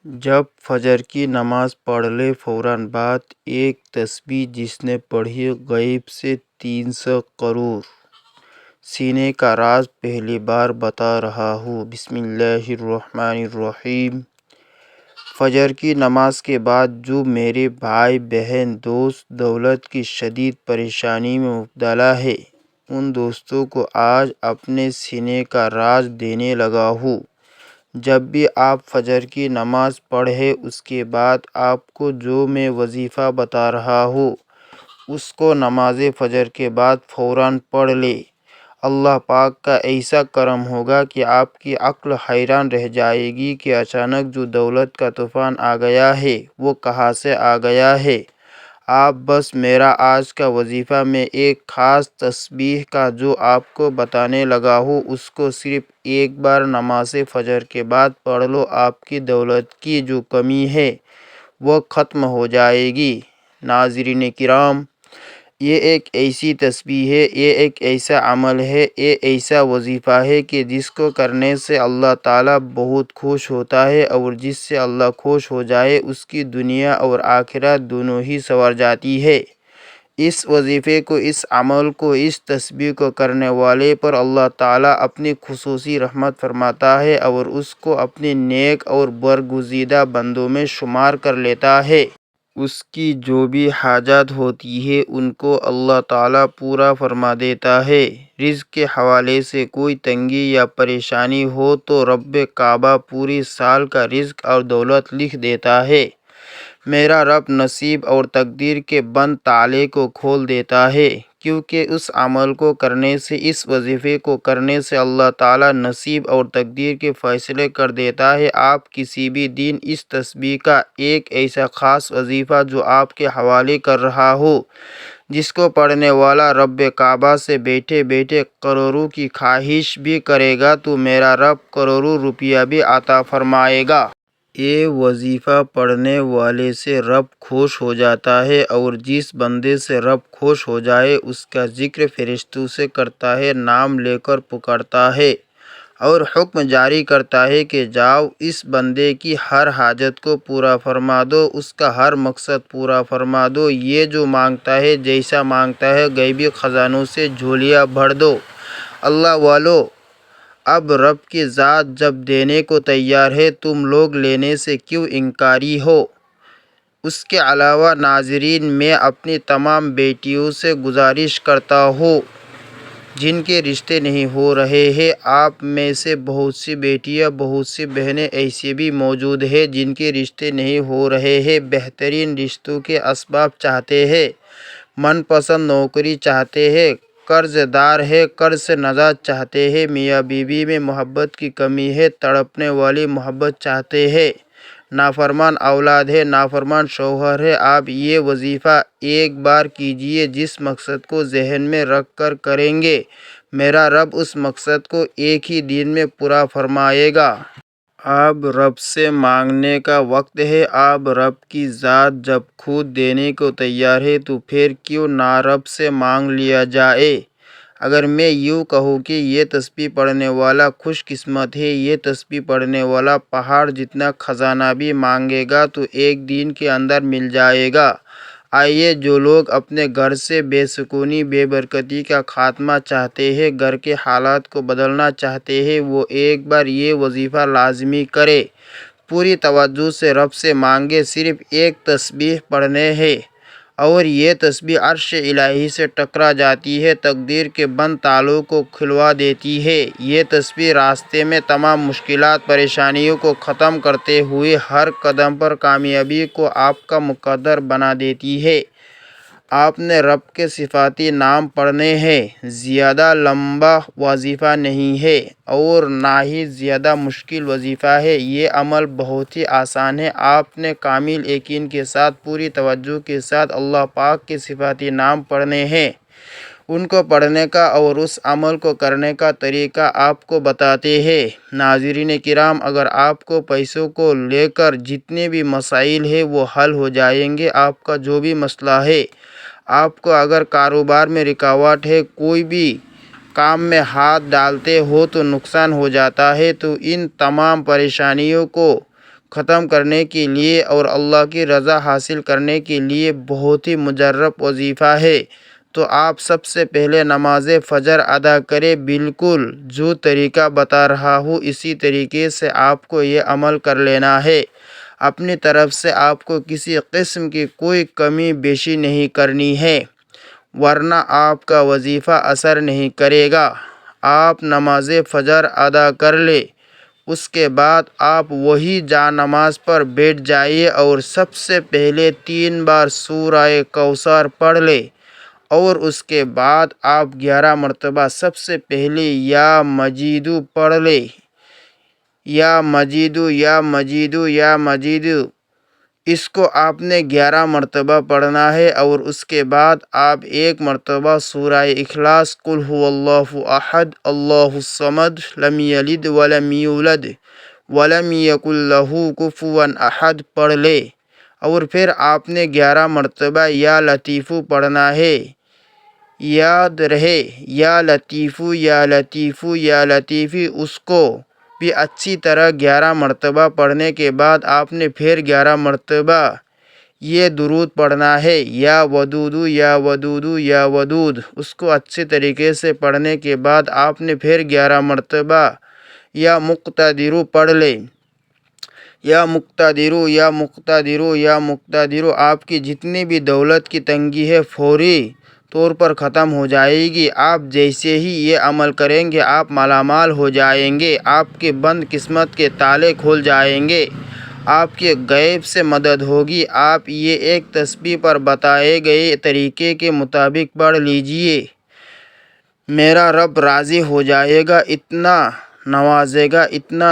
جب فجر کی نماز پڑھ لے فوراً بعد ایک تسبیح جس نے پڑھی غیب سے 300 قرور۔ سینے کا راز پہلی بار بتا رہا ہوں۔ بسم اللہ الرحمن الرحیم۔ فجر کی نماز کے بعد جو میرے بھائی بہن دوست دولت کی شدید پریشانی میں مبتلا ہے، ان دوستوں کو آج اپنے سینے کا راز دینے لگا ہوں۔ جب بھی آپ فجر کی نماز پڑھیں اس کے بعد آپ کو جو میں وظیفہ بتا رہا ہوں اس کو نماز فجر کے بعد فوراً پڑھ لیں۔ اللہ پاک کا ایسا کرم ہوگا کہ آپ کی عقل حیران رہ جائے گی کہ اچانک جو دولت کا طوفان آ گیا ہے وہ کہاں سے آ گیا ہے۔ آپ بس میرا آج کا وظیفہ میں ایک خاص تسبیح کا جو آپ کو بتانے لگا ہوں اس کو صرف ایک بار نماز فجر کے بعد پڑھ لو، آپ کی دولت کی جو کمی ہے وہ ختم ہو جائے گی۔ ناظرین کرام، یہ ایک ایسی تسبیح ہے، یہ ایک ایسا عمل ہے، یہ ایسا وظیفہ ہے کہ جس کو کرنے سے اللہ تعالیٰ بہت خوش ہوتا ہے، اور جس سے اللہ خوش ہو جائے اس کی دنیا اور آخرت دونوں ہی سنور جاتی ہے۔ اس وظیفے کو، اس عمل کو، اس تسبیح کو کرنے والے پر اللہ تعالیٰ اپنی خصوصی رحمت فرماتا ہے اور اس کو اپنے نیک اور برگزیدہ بندوں میں شمار کر لیتا ہے۔ اس کی جو بھی حاجات ہوتی ہے ان کو اللہ تعالیٰ پورا فرما دیتا ہے۔ رزق کے حوالے سے کوئی تنگی یا پریشانی ہو تو رب کعبہ پوری سال کا رزق اور دولت لکھ دیتا ہے۔ میرا رب نصیب اور تقدیر کے بند تالے کو کھول دیتا ہے، کیونکہ اس عمل کو کرنے سے، اس وظیفے کو کرنے سے اللہ تعالیٰ نصیب اور تقدیر کے فیصلے کر دیتا ہے۔ آپ کسی بھی دن اس تسبیح کا ایک ایسا خاص وظیفہ جو آپ کے حوالے کر رہا ہو، جس کو پڑھنے والا رب کعبہ سے بیٹھے بیٹھے کروڑوں کی خواہش بھی کرے گا تو میرا رب کروڑوں روپیہ بھی عطا فرمائے گا۔ یہ وظیفہ پڑھنے والے سے رب خوش ہو جاتا ہے، اور جس بندے سے رب خوش ہو جائے اس کا ذکر فرشتوں سے کرتا ہے، نام لے کر پکارتا ہے اور حکم جاری کرتا ہے کہ جاؤ اس بندے کی ہر حاجت کو پورا فرما دو، اس کا ہر مقصد پورا فرما دو، یہ جو مانگتا ہے، جیسا مانگتا ہے، غیبی خزانوں سے جھولیاں بھر دو۔ اللہ والو، اب رب کی ذات جب دینے کو تیار ہے تم لوگ لینے سے کیوں انکاری ہو؟ اس کے علاوہ ناظرین، میں اپنی تمام بیٹیوں سے گزارش کرتا ہوں جن کے رشتے نہیں ہو رہے ہیں، آپ میں سے بہت سی بیٹیاں، بہت سی بہنیں ایسی بھی موجود ہیں جن کے رشتے نہیں ہو رہے ہیں، بہترین رشتوں کے اسباب چاہتے ہیں، من پسند نوکری چاہتے ہیں، قرض دار ہے، قرض سے نجات چاہتے ہیں، میاں بیوی میں محبت کی کمی ہے، تڑپنے والی محبت چاہتے ہیں، نافرمان اولاد ہے، نافرمان شوہر ہے۔ آپ یہ وظیفہ ایک بار کیجئے، جس مقصد کو ذہن میں رکھ کر کریں گے میرا رب اس مقصد کو ایک ہی دن میں پورا فرمائے گا۔ اب رب سے مانگنے کا وقت ہے۔ اب رب کی ذات جب خود دینے کو تیار ہے تو پھر کیوں نہ رب سے مانگ لیا جائے۔ اگر میں یوں کہوں کہ یہ تسبیح پڑھنے والا خوش قسمت ہے، یہ تسبیح پڑھنے والا پہاڑ جتنا خزانہ بھی مانگے گا تو ایک دن کے اندر مل جائے گا۔ آئیے، جو لوگ اپنے گھر سے بے سکونی، بے برکتی کا خاتمہ چاہتے ہیں، گھر کے حالات کو بدلنا چاہتے ہیں، وہ ایک بار یہ وظیفہ لازمی کریں، پوری توجہ سے رب سے مانگے۔ صرف ایک تسبیح پڑھنے ہے اور یہ تسبیح عرش الہی سے ٹکرا جاتی ہے، تقدیر کے بند تالوں کو کھلوا دیتی ہے۔ یہ تسبیح راستے میں تمام مشکلات، پریشانیوں کو ختم کرتے ہوئے ہر قدم پر کامیابی کو آپ کا مقدر بنا دیتی ہے۔ آپ نے رب کے صفاتی نام پڑھنے ہیں۔ زیادہ لمبا وظیفہ نہیں ہے اور نہ ہی زیادہ مشکل وظیفہ ہے، یہ عمل بہت ہی آسان ہے۔ آپ نے کامل یقین کے ساتھ، پوری توجہ کے ساتھ اللہ پاک کے صفاتی نام پڑھنے ہیں۔ ان کو پڑھنے کا اور اس عمل کو کرنے کا طریقہ آپ کو بتاتے ہیں۔ ناظرین کرام، اگر آپ کو پیسوں کو لے کر جتنے بھی مسائل ہیں وہ حل ہو جائیں گے، آپ کا جو بھی مسئلہ ہے، آپ کو اگر کاروبار میں رکاوٹ ہے، کوئی بھی کام میں ہاتھ ڈالتے ہو تو نقصان ہو جاتا ہے، تو ان تمام پریشانیوں کو ختم کرنے کے لیے اور اللہ کی رضا حاصل کرنے کے لیے بہت ہی مجرب وظیفہ ہے۔ تو آپ سب سے پہلے نماز فجر ادا کریں۔ بالکل جو طریقہ بتا رہا ہوں اسی طریقے سے آپ کو یہ عمل کر لینا ہے۔ اپنی طرف سے آپ کو کسی قسم کی کوئی کمی بیشی نہیں کرنی ہے، ورنہ آپ کا وظیفہ اثر نہیں کرے گا۔ آپ نماز فجر ادا کر لیں، اس کے بعد آپ وہی جا نماز پر بیٹھ جائیے اور سب سے پہلے 3 بار سورہ کوثر پڑھ لیں، اور اس کے بعد آپ 11 مرتبہ سب سے پہلے یا مجیدو پڑھ لیں۔ یا مجیدو یا مجیدو یا مجیدو، اس کو آپ نے 11 مرتبہ پڑھنا ہے، اور اس کے بعد آپ 1 مرتبہ سورہ اخلاص قل هو اللہ احد اللہ الصمد لم یلد ولم یولد ولم یکن لہ کفوا احد پڑھ لے، اور پھر آپ نے 11 مرتبہ یا لطیفو پڑھنا ہے۔ یاد رہے یا لطیفو یا لطیفو یا لطیفی، اس کو بھی اچھی طرح 11 مرتبہ پڑھنے کے بعد آپ نے پھر 11 مرتبہ یہ درود پڑھنا ہے، یا ودودو یا ودودو یا ودود، اس کو اچھے طریقے سے پڑھنے کے بعد آپ نے پھر 11 مرتبہ یا مقتدرو پڑھ لیں۔ یا مقتدرو یا مقتدرو یا مقتدرو، آپ کی جتنی بھی دولت کی تنگی ہے فوری طور پر ختم ہو جائے گی۔ آپ جیسے ہی یہ عمل کریں گے آپ مالا مال ہو جائیں گے، آپ کے بند قسمت کے تالے کھول جائیں گے، آپ کے غیب سے مدد ہوگی۔ آپ یہ ایک تسبیح پر بتائے گئے طریقے کے مطابق پڑھ لیجئے، میرا رب راضی ہو جائے گا، اتنا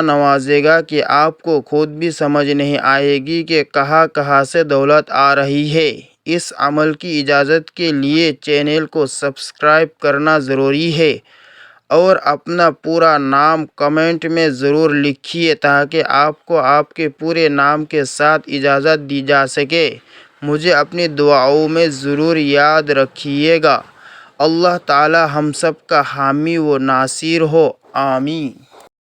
نوازے گا کہ آپ کو خود بھی سمجھ نہیں آئے گی کہ کہاں سے دولت آ رہی ہے۔ اس عمل کی اجازت کے لیے چینل کو سبسکرائب کرنا ضروری ہے، اور اپنا پورا نام کمنٹ میں ضرور لکھیے تاکہ آپ کو آپ کے پورے نام کے ساتھ اجازت دی جا سکے۔ مجھے اپنی دعاؤں میں ضرور یاد رکھیے گا۔ اللہ تعالی ہم سب کا حامی و ناصر ہو، آمین۔